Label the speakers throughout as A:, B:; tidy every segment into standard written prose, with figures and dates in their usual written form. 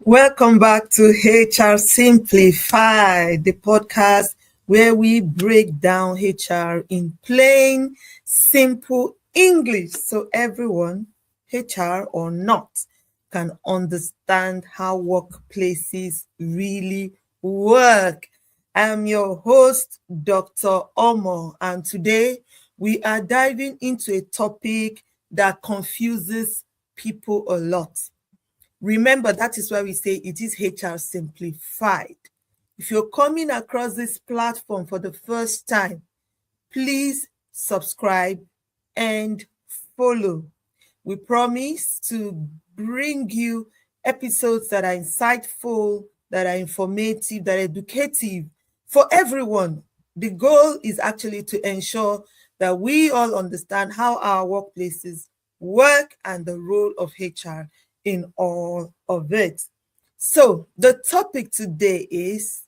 A: Welcome back to HR Simplified, the podcast where we break down HR in plain, simple English so everyone, HR or not, can understand how workplaces really work. I'm your host, Dr. Omo, and today we are diving into a topic that confuses people a lot. Remember, that is why we say it is HR simplified. If you're coming across this platform for the first time, please subscribe and follow. We promise to bring you episodes that are insightful, that are informative, that are educative for everyone. The goal is actually to ensure that we all understand how our workplaces work and the role of HR in all of it. So, the topic today is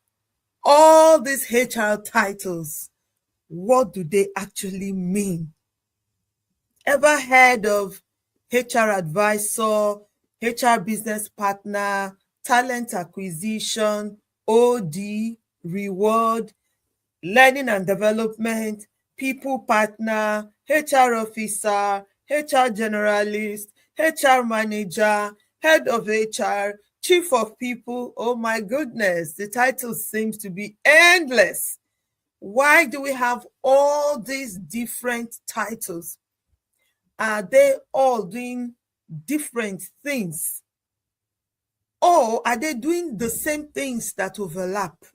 A: all these HR titles. What do they actually mean? Ever heard of HR advisor, HR business partner, talent acquisition, OD, reward, learning and development, people partner, HR officer, HR generalist, HR manager, head of HR, chief of people? Oh my goodness, the title seems to be endless. Why do we have all these different titles? Are they all doing different things? Or are they doing the same things that overlap?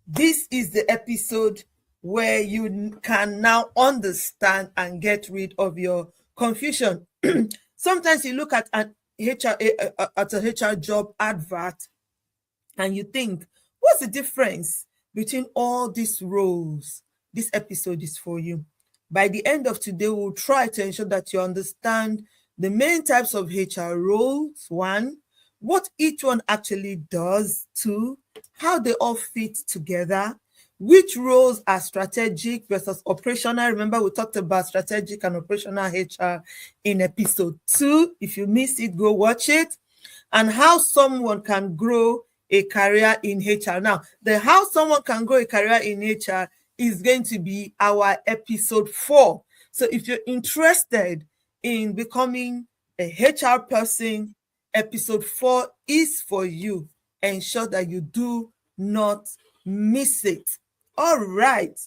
A: This is the episode where you can now understand and get rid of your confusion. Sometimes you look at an at a HR job advert and you think, what's the difference between all these roles? This episode is for you. By the end of today, we'll try to ensure that you understand the main types of HR roles, one, what each one actually does, two, how they all fit together, which roles are strategic versus operational. Remember, we talked about strategic and operational HR in episode 2. If you missed it, go watch it. And how someone can grow a career in HR. Now, the how someone can grow a career in HR is going to be our episode 4. So if you're interested in becoming a HR person, episode 4 is for you. Ensure that you do not miss it. All right.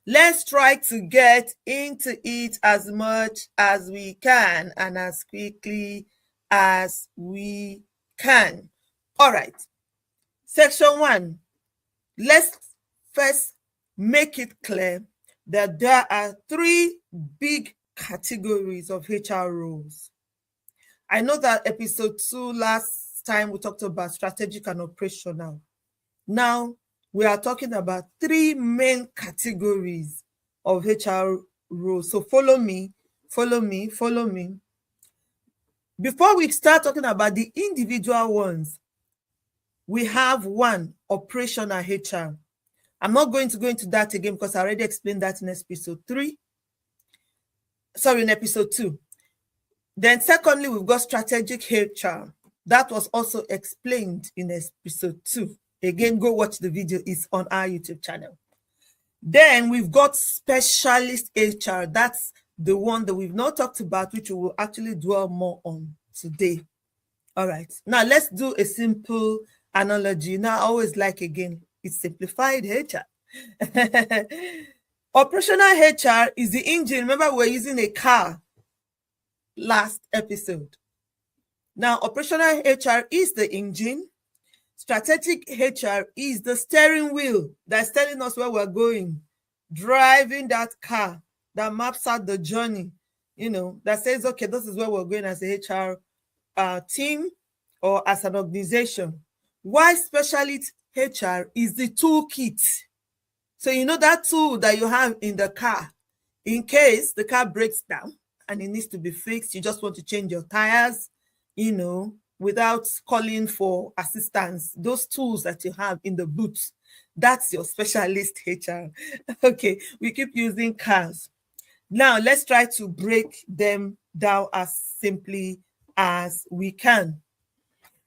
A: Let's try to get into it as much as we can and as quickly as we can. All right. Section 1. Let's first make it clear that there are 3 big categories of HR roles. I know that episode 2 last time we talked about strategic and operational. Now we are talking about 3 main categories of HR roles. So follow me. Before we start talking about the individual ones, we have 1, operational HR. I'm not going to go into that again because I already explained that in episode 3. Sorry, in episode 2. Then secondly, we've got strategic HR. That was also explained in episode 2. Again, go watch the video. It's on our YouTube channel. Then we've got specialist HR. That's the one that we've not talked about, which we will actually dwell more on today. All right. Now let's do a simple analogy. Now I always like, again, it's simplified HR. Operational HR is the engine. Remember, we're using a car last episode. Now, operational HR is the engine. Strategic HR is the steering wheel that's telling us where we're going, driving that car that maps out the journey, that says, okay, this is where we're going as a HR team or as an organization. Why specialist HR is the toolkit. So that tool that you have in the car, in case the car breaks down and it needs to be fixed, you just want to change your tires, without calling for assistance. Those tools that you have in the boot, that's your specialist HR. Okay, we keep using cars. Now, let's try to break them down as simply as we can.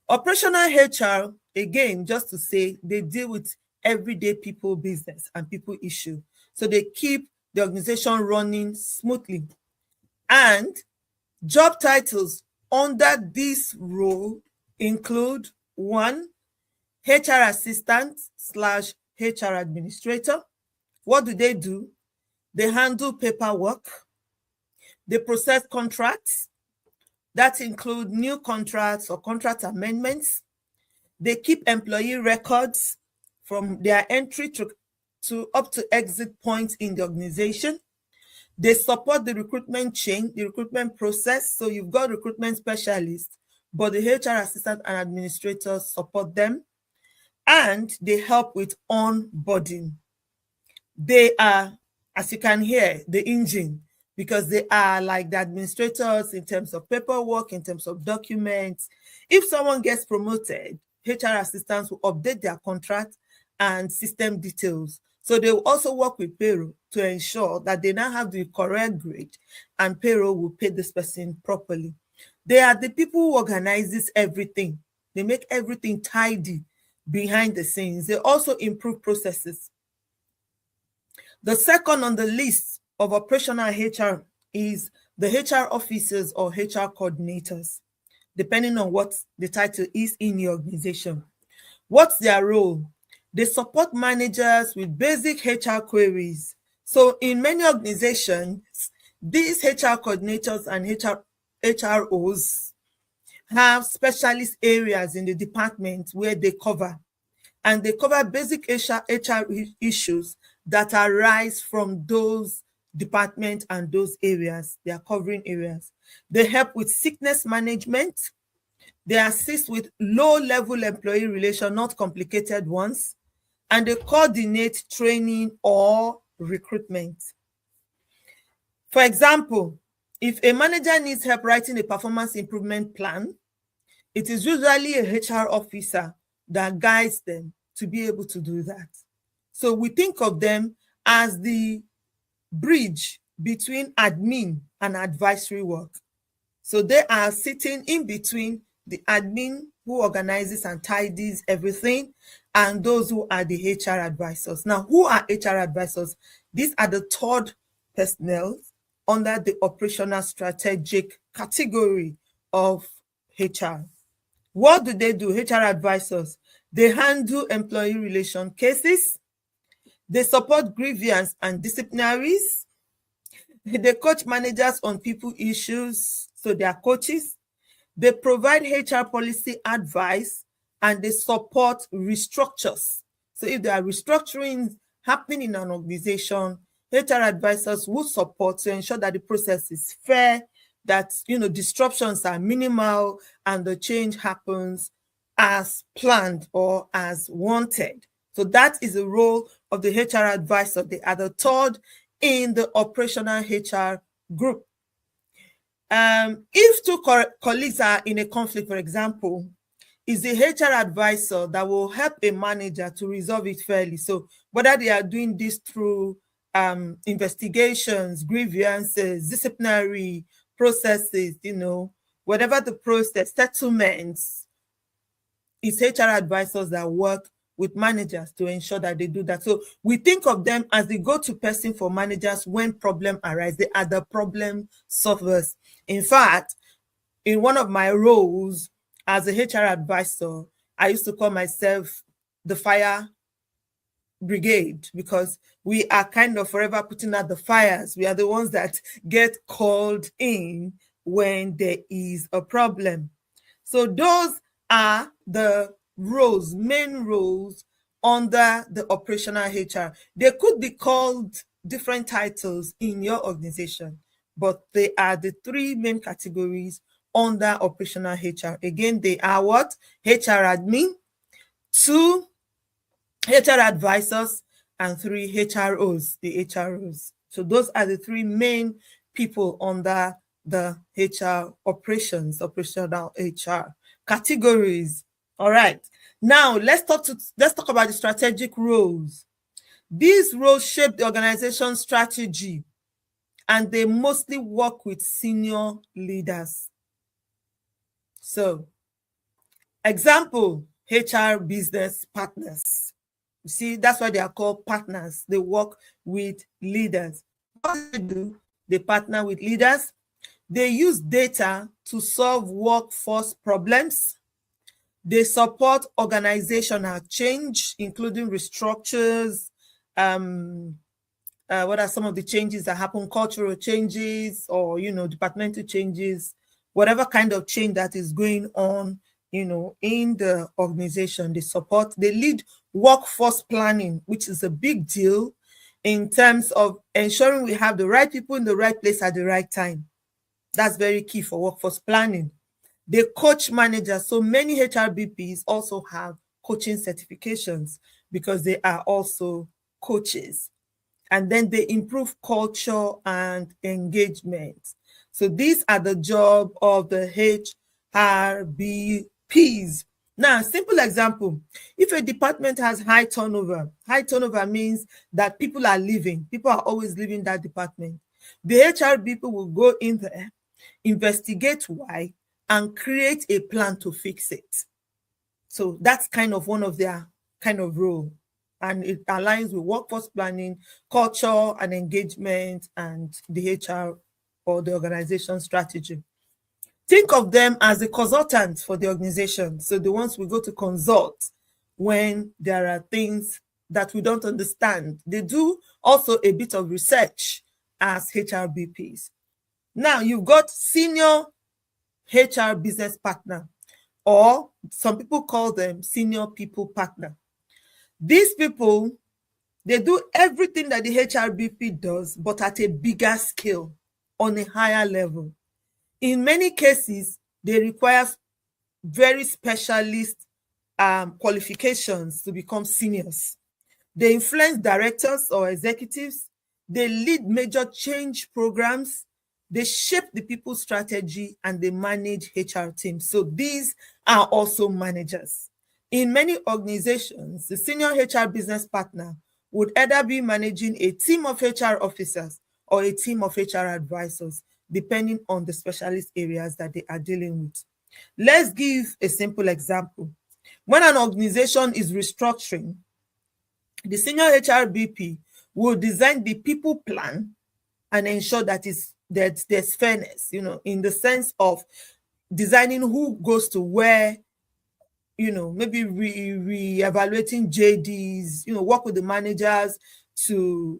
A: Operational HR, again, just to say, they deal with everyday people business and people issue. So they keep the organization running smoothly. And job titles under this role include: one, HR assistant slash HR administrator. What do? They handle paperwork. They process contracts. That include new contracts or contract amendments. They keep employee records from their entry to up to exit points in the organization. They support the recruitment chain, the recruitment process. So you've got recruitment specialists, but the HR assistant and administrators support them. And they help with onboarding. They are, as you can hear, the engine, because they are like the administrators in terms of paperwork, in terms of documents. If someone gets promoted, HR assistants will update their contract and system details. So they will also work with payroll to ensure that they now have the correct grade and payroll will pay this person properly. They are the people who organizes everything. They make everything tidy behind the scenes. They also improve processes. The second on the list of operational HR is the HR officers or HR coordinators, depending on what the title is in your organization. What's their role? They support managers with basic HR queries. So in many organizations, these HR coordinators and HROs have specialist areas in the department where they cover. And they cover basic HR issues that arise from those departments and those areas. They are covering areas. They help with sickness management. They assist with low-level employee relations, not complicated ones. And they coordinate training or recruitment. For example, if a manager needs help writing a performance improvement plan, it is usually a HR officer that guides them to be able to do that. So we think of them as the bridge between admin and advisory work. So they are sitting in between the admin who organizes and tidies everything and those who are the HR advisors. Now, who are HR advisors? These are the third personnel under the operational strategic category of HR. What do? HR advisors, they handle employee relation cases. They support grievance and disciplinaries. They coach managers on people issues, so they are coaches. They provide HR policy advice and they support restructures. So if there are restructuring happening in an organization, HR advisors will support to ensure that the process is fair, that disruptions are minimal and the change happens as planned or as wanted. So that is the role of the HR advisor. They are the third in the operational HR group. If two colleagues are in a conflict, for example, is the HR advisor that will help a manager to resolve it fairly. So whether they are doing this through investigations, grievances, disciplinary processes, whatever the process, settlements, it's HR advisors that work with managers to ensure that they do that. So we think of them as the go-to person for managers when problem arise. They are the problem solvers. In fact, in one of my roles as a HR advisor, I used to call myself the fire brigade because we are kind of forever putting out the fires. We are the ones that get called in when there is a problem. So those are the roles, main roles under the operational HR. They could be called different titles in your organization, but they are the three main categories under operational HR. Again, they are what? HR admin, 2 HR advisors, and 3 HROs, the HROs. So those are the 3 main people under the HR operational HR categories. All right. Now let's talk about the strategic roles. These roles shape the organization strategy and they mostly work with senior leaders. So Example, HR business partners. You see, that's why they are called partners. They work with leaders. What do they do? They partner with leaders. They use data to solve workforce problems. They support organizational change, including restructures. What are some of the changes that happen? Cultural changes, or departmental changes, whatever kind of change that is going on, in the organization. They support. They lead workforce planning, which is a big deal in terms of ensuring we have the right people in the right place at the right time. That's very key for workforce planning. They coach managers. So many HRBPs also have coaching certifications because they are also coaches. And then they improve culture and engagement. So these are the job of the HRBPs. Now, simple example, if a department has high turnover means that people are leaving. People are always leaving that department. The HR people will go in there, investigate why, and create a plan to fix it. So that's kind of one of their kind of role. And it aligns with workforce planning, culture and engagement, and the HR or the organization strategy. Think of them as the consultants for the organization. So the ones we go to consult when there are things that we don't understand. They do also a bit of research as HRBPs. Now you've got senior HR business partner, or some people call them senior people partner. These people, they do everything that the HRBP does, but at a bigger scale, on a higher level. In many cases, they require very specialist qualifications to become seniors. They influence directors or executives. They lead major change programs. They shape the people's strategy, and they manage HR teams. So these are also managers. In many organizations, the senior HR business partner would either be managing a team of HR officers or a team of HR advisors, depending on the specialist areas that they are dealing with. Let's give a simple example. When an organization is restructuring, the senior HRBP will design the people plan and ensure that there's fairness, in the sense of designing who goes to where, maybe re-evaluating JDs, work with the managers to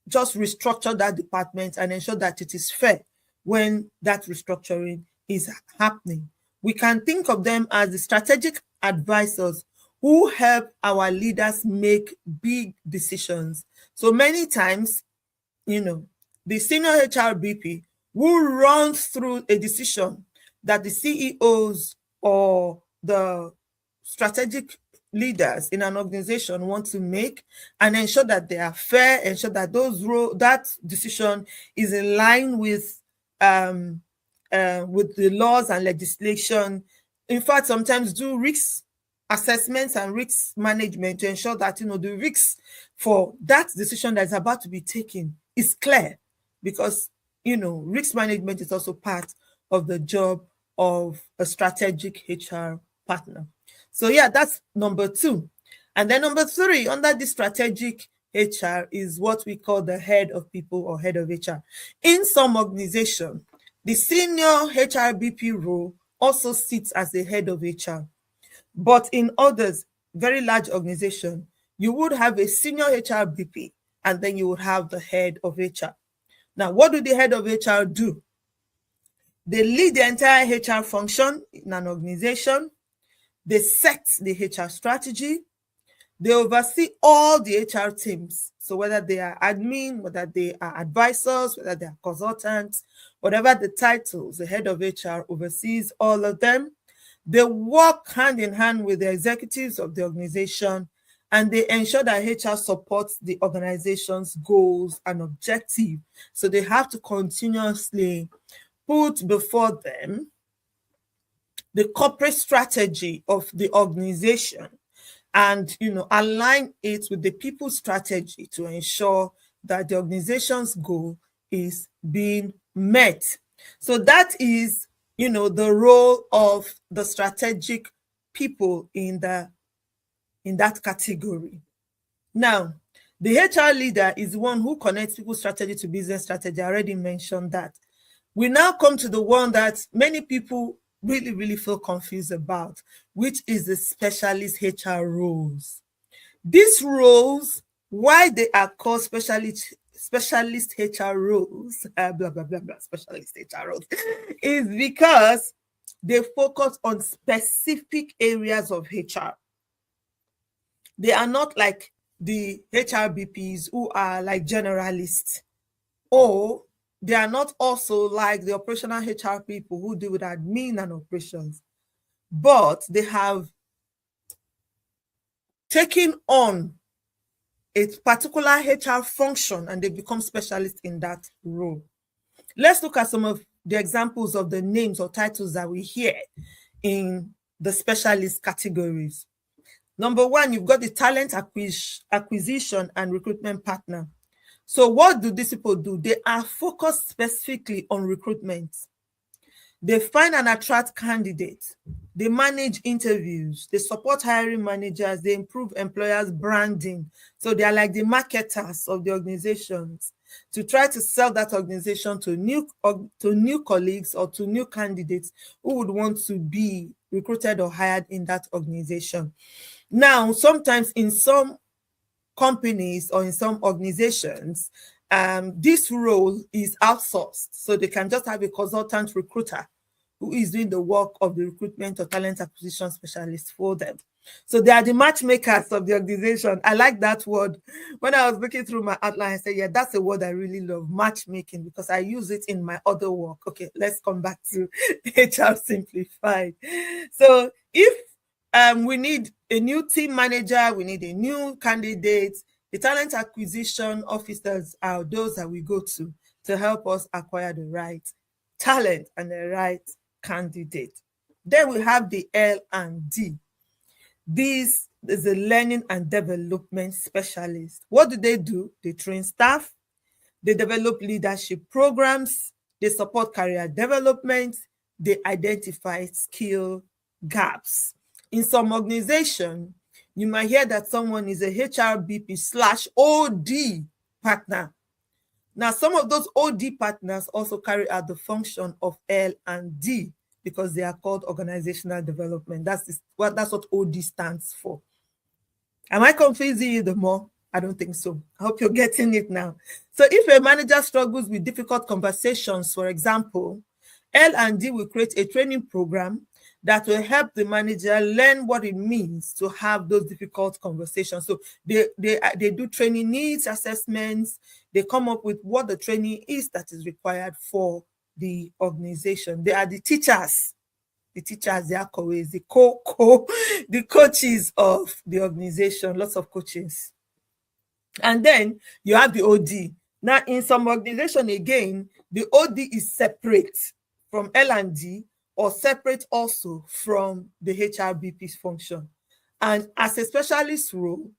A: just restructure that department and ensure that it is fair when that restructuring is happening. We can think of them as the strategic advisors who help our leaders make big decisions. So many times, the senior HRBP will run through a decision that the CEOs or the strategic leaders in an organization want to make, and ensure that they are fair, ensure that that decision is in line with the laws and legislation. In fact, sometimes do risk assessments and risk management to ensure that the risks for that decision that is about to be taken is clear, because risk management is also part of the job of a strategic HR partner. So yeah, that's number 2. And then number 3, under the strategic HR, is what we call the head of people or head of HR. In some organization, the senior HRBP role also sits as the head of HR. But in others, very large organization, you would have a senior HRBP, and then you would have the head of HR. Now, what do the head of HR do? They lead the entire HR function in an organization. They set the HR strategy. They oversee all the HR teams. So whether they are admin, whether they are advisors, whether they are consultants, whatever the titles, the head of HR oversees all of them. They work hand in hand with the executives of the organization, and they ensure that HR supports the organization's goals and objectives. So they have to continuously put before them the corporate strategy of the organization, and align it with the people strategy to ensure that the organization's goal is being met. So that is the role of the strategic people in that category. Now, the HR leader is the one who connects people's strategy to business strategy. I already mentioned that. We now come to the one that many people really, really feel confused about, which is the specialist HR roles. These roles, why they are called specialist HR roles, blah, blah, blah, blah, specialist HR roles, is because they focus on specific areas of HR. They are not like the HRBPs who are like generalists, or they are not also like the operational HR people who deal with admin and operations, but they have taken on a particular HR function and they become specialists in that role. Let's look at some of the examples of the names or titles that we hear in the specialist categories. Number one, you've got the talent acquisition and recruitment partner. So what do these people do? They are focused specifically on recruitment. They find and attract candidates. They manage interviews. They support hiring managers. They improve employers' branding. So they are like the marketers of the organizations to try to sell that organization to new colleagues or to new candidates who would want to be recruited or hired in that organization. Now, sometimes in some companies or in some organizations, this role is outsourced. So they can just have a consultant recruiter who is doing the work of the recruitment or talent acquisition specialist for them. So they are the matchmakers of the organization. I like that word. When I was looking through my outline, I said, yeah, that's a word I really love, matchmaking, because I use it in my other work. Okay, let's come back to HR Simplified. So if we need a new team manager, we need a new candidate, the talent acquisition officers are those that we go to help us acquire the right talent and the right candidate. Then we have the L&D. This is a learning and development specialist. What do? They train staff, they develop leadership programs, they support career development, they identify skill gaps. In some organization, you might hear that someone is a HRBP/OD partner. Now, some of those OD partners also carry out the function of L&D because they are called organizational development. That's what OD stands for. Am I confusing you the more? I don't think so. I hope you're getting it now. So if a manager struggles with difficult conversations, for example, L&D will create a training program that will help the manager learn what it means to have those difficult conversations. So they do training needs assessments. They come up with what the training is that is required for the organization. They are the teachers. The teachers, they are always the coaches of the organization, lots of coaches. And then you have the OD. Now, in some organization, again, the OD is separate from L&D or separate also from the HRBP's function. And as a specialist role,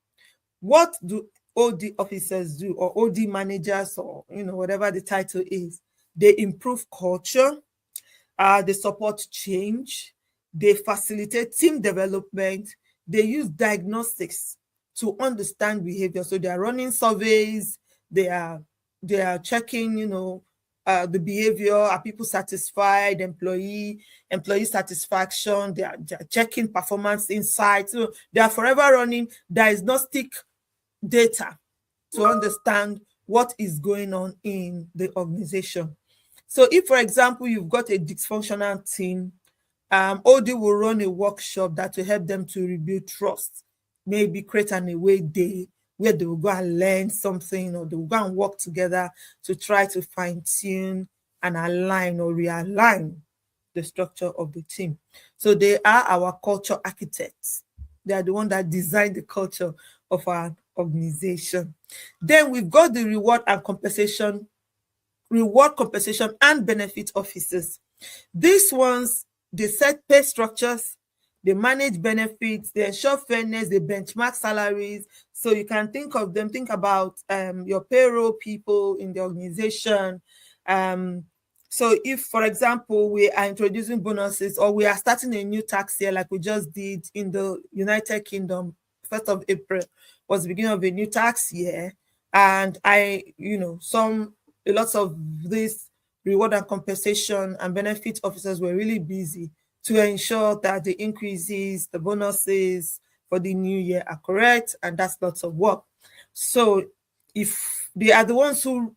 A: what do OD officers do, or OD managers, or whatever the title is? They improve culture, they support change, they facilitate team development, they use diagnostics to understand behavior. So they are running surveys, they are checking, the behavior. Are people satisfied? Employee satisfaction. They are checking performance insights. So they are forever running diagnostic data to understand what is going on in the organization. So if, for example, you've got a dysfunctional team, OD will run a workshop that will help them to rebuild trust, maybe create an away day where they will go and learn something, or they will go and work together to try to fine-tune and align or realign the structure of the team. So they are our culture architects. They are the one that design the culture of our organization. Then we've got the reward, compensation and benefit officers. These ones, they set pay structures, they manage benefits, they ensure fairness, they benchmark salaries. So you can think about your payroll people in the organization, So if, for example, we are introducing bonuses or we are starting a new tax year like we just did in the United Kingdom, 1st of April was the beginning of a new tax year. And a lot of these reward and compensation and benefit officers were really busy to ensure that the increases, the bonuses for the new year are correct. And that's lots of work. So if they are the ones who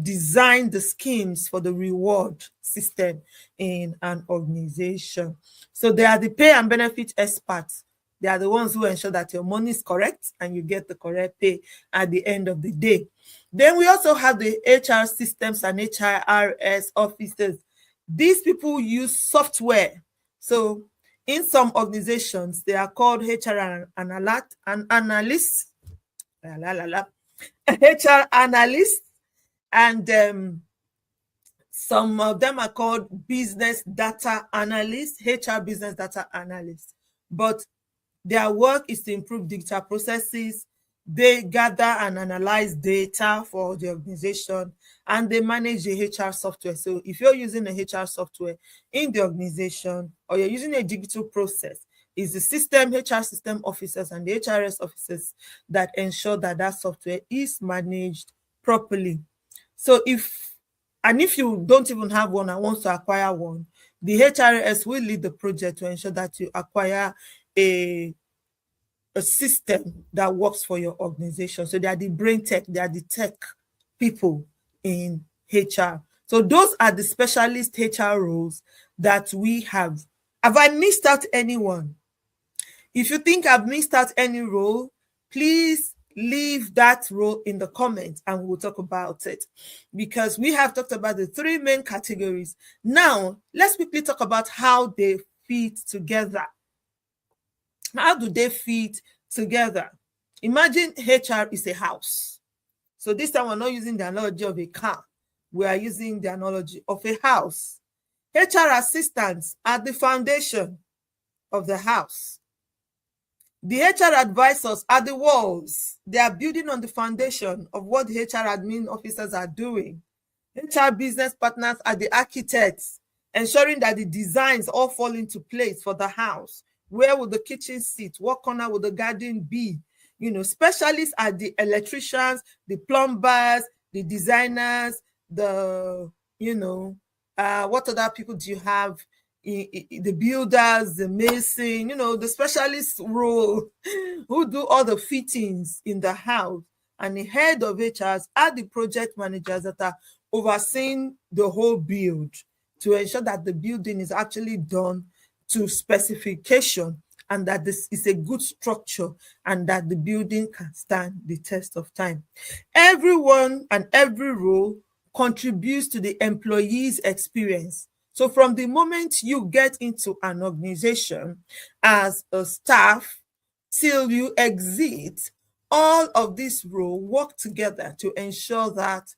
A: design the schemes for the reward system in an organization. So they are the pay and benefit experts. They are the ones who ensure that your money is correct and you get the correct pay at the end of the day. Then we also have the HR systems and HRS officers. These people use software. So in some organizations, they are called HR analysts, HR analysts, and some of them are called business data analysts, HR business data analysts. But their work is to improve digital processes. They gather and analyze data for the organization, and they manage the HR software. So if you're using a HR software in the organization or you're using a digital process, it's the system, HR system officers and the HRS officers that ensure that that software is managed properly. So if you don't even have one and want to acquire one, the HRS will lead the project to ensure that you acquire a system that works for your organization. So they are the brain tech, they are the tech people in HR. So those are the specialist HR roles that we have. Have I missed out anyone? If you think I've missed out any role, please leave that role in the comments and we'll talk about it, because we have talked about the three main categories. Now, let's quickly talk about how they fit together. How do they fit together? Imagine HR is a house. So this time we're not using the analogy of a car. We are using the analogy of a house. HR assistants are the foundation of the house. The HR advisors are the walls. They are building on the foundation of what the HR admin officers are doing. HR business partners are the architects, ensuring that the designs all fall into place for the house. Where will the kitchen sit? What corner will the garden be? Specialists are the electricians, the plumbers, the designers, the, what other people do you have? The builders, the mason, the specialist role who do all the fittings in the house. And the head of HRs are the project managers that are overseeing the whole build to ensure that the building is actually done to specification and that this is a good structure and that the building can stand the test of time. Everyone and every role contributes to the employee's experience. So from the moment you get into an organization as a staff till you exit, all of these roles work together to ensure that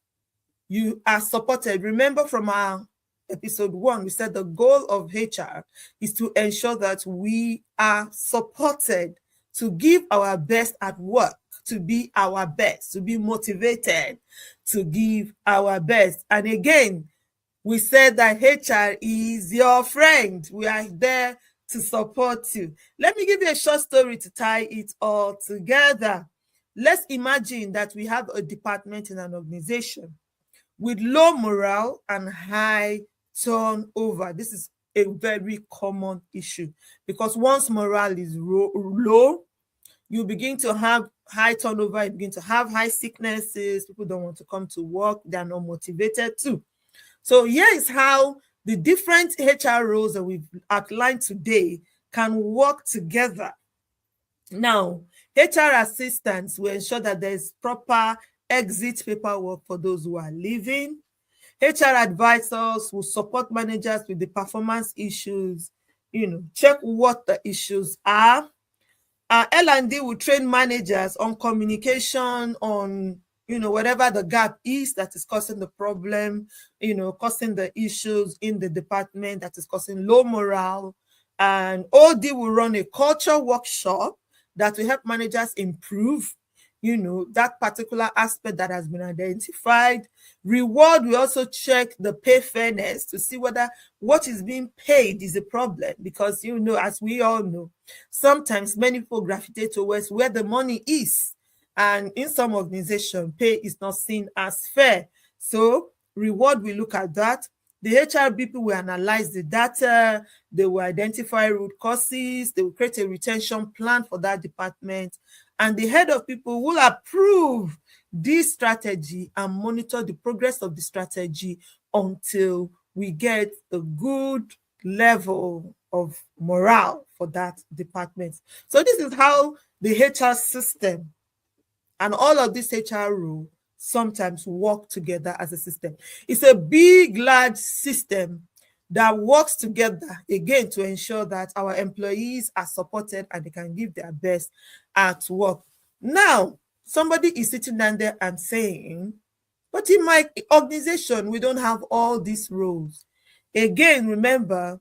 A: you are supported. Remember from our episode 1, we said the goal of HR is to ensure that we are supported to give our best at work, to be our best, to be motivated to give our best. And again, we said that HR is your friend. We are there to support you. Let me give you a short story to tie it all together. Let's imagine that we have a department in an organization with low morale and high turnover. This is a very common issue because once morale is low, you begin to have high turnover, you begin to have high sicknesses, people don't want to come to work, they're not motivated too. So here is how the different HR roles that we've outlined today can work together. Now, HR assistants will ensure that there's proper exit paperwork for those who are leaving. HR advisors will support managers with the performance issues, check what the issues are. L&D will train managers on communication, on whatever the gap is that is causing the problem, causing the issues in the department that is causing low morale. And OD will run a culture workshop that will help managers improve that particular aspect that has been identified. Reward, we also check the pay fairness to see whether what is being paid is a problem, because as we all know, sometimes many people gravitate towards where the money is, and in some organization pay is not seen as fair. So reward, we look at that. The HR people will analyze the data, they will identify root causes, they will create a retention plan for that department, and the head of people will approve this strategy and monitor the progress of the strategy until we get a good level of morale for that department. So this is how the HR system and all of this HR rule sometimes work together as a system. It's a big, large system that works together again to ensure that our employees are supported and they can give their best at work. Now, somebody is sitting down there and saying, but in my organization, we don't have all these roles. Again, remember,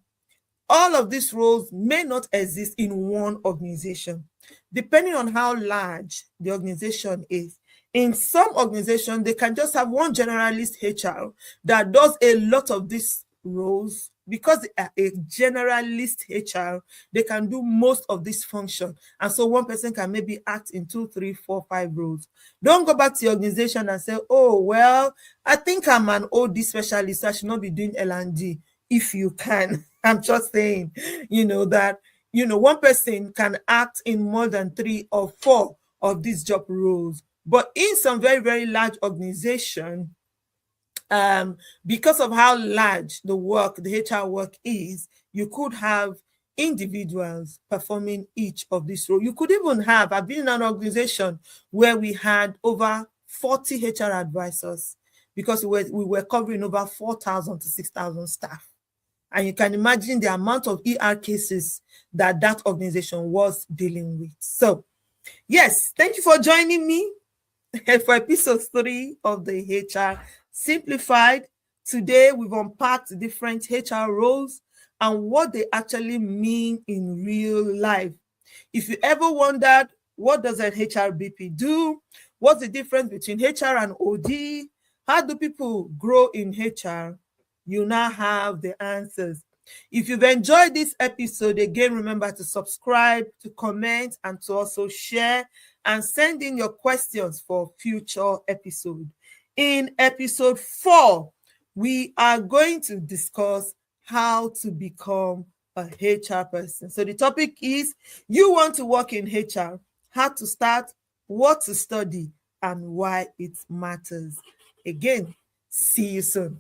A: all of these roles may not exist in one organization, depending on how large the organization is. In some organizations, they can just have one generalist HR that does a lot of these roles. Because they are a generalist HR, they can do most of this function. And so one person can maybe act in 2, 3, 4, 5 roles. Don't go back to your organization and say, oh, well, I think I'm an OD specialist, so I should not be doing L&D. If you can. I'm just saying, that, one person can act in more than 3 or 4 of these job roles. But in some very, very large organization, because of how large the HR work is, you could have individuals performing each of these roles. You could even have, I've been in an organization where we had over 40 HR advisors, because we were covering over 4,000 to 6,000 staff. And you can imagine the amount of ER cases that organization was dealing with. So, yes, thank you for joining me for episode 3 of the HR Simplified. Today, we've unpacked different HR roles and what they actually mean in real life. If you ever wondered, what does an HRBP do? What's the difference between HR and OD? How do people grow in HR? You now have the answers. If you've enjoyed this episode, again, remember to subscribe, to comment, and to also share and send in your questions for future episodes. In episode 4, we are going to discuss how to become a HR person. So the topic is, you want to work in HR, how to start, what to study, and why it matters. Again, see you soon.